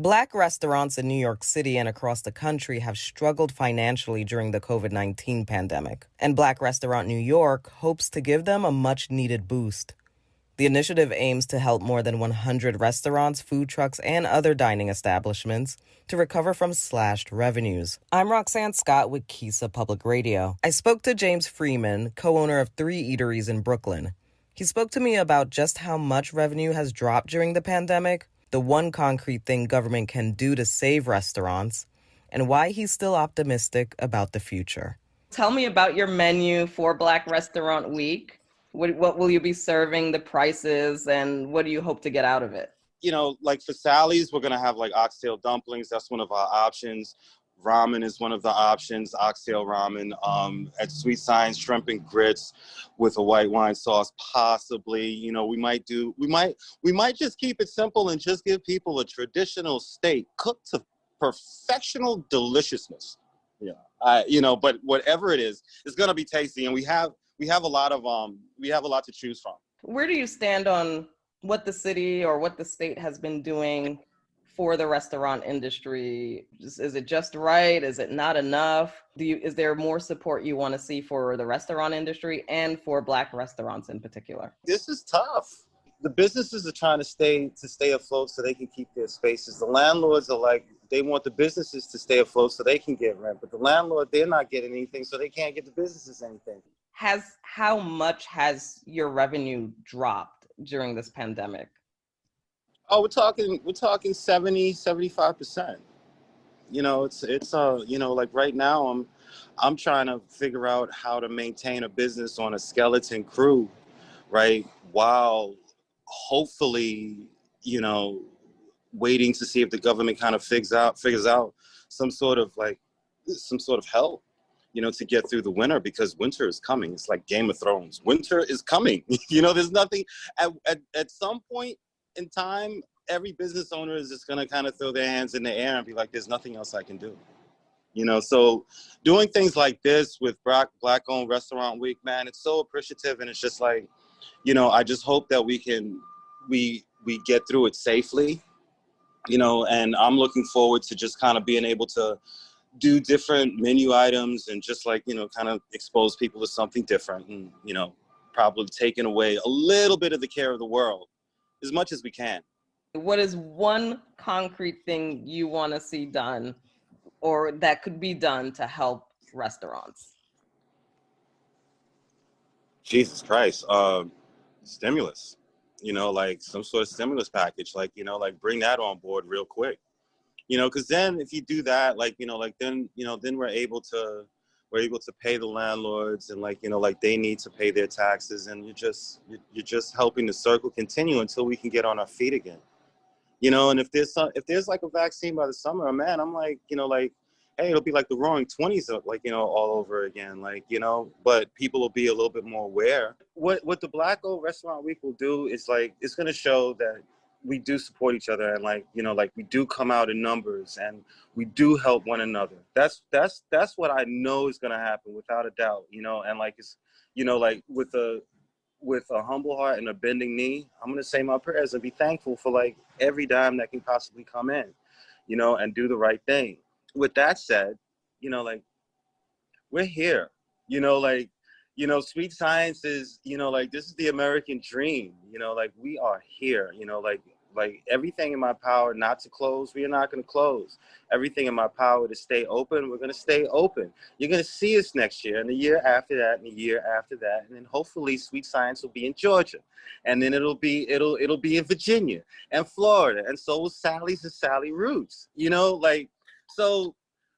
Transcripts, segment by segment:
Black restaurants in New York City and across the country have struggled financially during the COVID-19 pandemic, and Black Restaurant New York hopes to give them a much-needed boost. The initiative aims to help more than 100 restaurants, food trucks, and other dining establishments to recover from slashed revenues. I'm Roxanne Scott with KISA Public Radio. I spoke to James Freeman, co-owner of 3 eateries in Brooklyn. He spoke to me about just how much revenue has dropped during the pandemic, the one concrete thing government can do to save restaurants, and why he's still optimistic about the future. Tell me about your menu for Black Restaurant Week. What will you be serving, the prices, and what do you hope to get out of it? You know, like for Sally's, we're going to have like oxtail dumplings. That's one of our options. Ramen is one of the options, oxtail ramen. At Sweet Science, shrimp and grits with a white wine sauce, possibly. You know, we might just keep it simple and just give people a traditional steak cooked to perfectional deliciousness. Yeah, but whatever it is, it's going to be tasty, and we have a lot to choose from. Where do you stand on what the city or what the state has been doing for the restaurant industry? Is it just right? Is it not enough? Is there more support you want to see for the restaurant industry and for Black restaurants in particular? This is tough. The businesses are trying to stay afloat so they can keep their spaces. The landlords are like, they want the businesses to stay afloat so they can get rent, but the landlord, they're not getting anything, so they can't get the businesses anything. How much has your revenue dropped during this pandemic? Oh, we're talking 70, 75%. You know, it's like right now I'm trying to figure out how to maintain a business on a skeleton crew, right? While hopefully, waiting to see if the government kind of figures out some sort of help, to get through the winter, because winter is coming. It's like Game of Thrones. Winter is coming. There's nothing at some point in time, every business owner is just going to kind of throw their hands in the air and be like, there's nothing else I can do. So doing things like this with Black-owned Restaurant Week, man, it's so appreciative. And it's just like, I just hope that we get through it safely, and I'm looking forward to just kind of being able to do different menu items and just like, kind of expose people to something different and, probably taking away a little bit of the care of the world as much as we can. What is one concrete thing you want to see done or that could be done to help restaurants? Jesus Christ. Stimulus, like some sort of stimulus package, like, bring that on board real quick. Because then if you do that, then we're able to pay the landlords and they need to pay their taxes, and you're just helping the circle continue until we can get on our feet again. And if there's like a vaccine by the summer, man, I'm like, hey, it'll be like the Roaring 20s, all over again, but people will be a little bit more aware. What the Black-owned Restaurant Week will do is it's going to show that we do support each other, and we do come out in numbers, and we do help one another. That's what I know is going to happen without a doubt, and it's, with a humble heart and a bending knee, I'm going to say my prayers and be thankful for every dime that can possibly come in, and do the right thing. With that said, we're here, Sweet Science is, this is the American dream, we are here, everything in my power not to close, we are not going to close. Everything in my power to stay open, we're going to stay open. You're going to see us next year and the year after that and the year after that. And then hopefully Sweet Science will be in Georgia. And then it'll be in Virginia and Florida. And so will Sally's and Sally Roots, so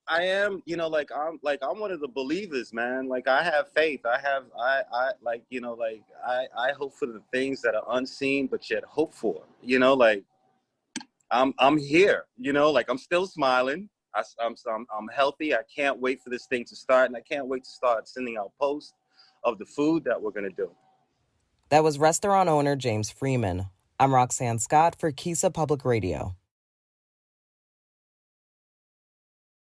I am, I'm one of the believers, man. I have faith. I hope for the things that are unseen, but yet hope for, I'm here, I'm still smiling. I'm healthy. I can't wait for this thing to start, and I can't wait to start sending out posts of the food that we're going to do. That was restaurant owner James Freeman. I'm Roxanne Scott for KISA Public Radio.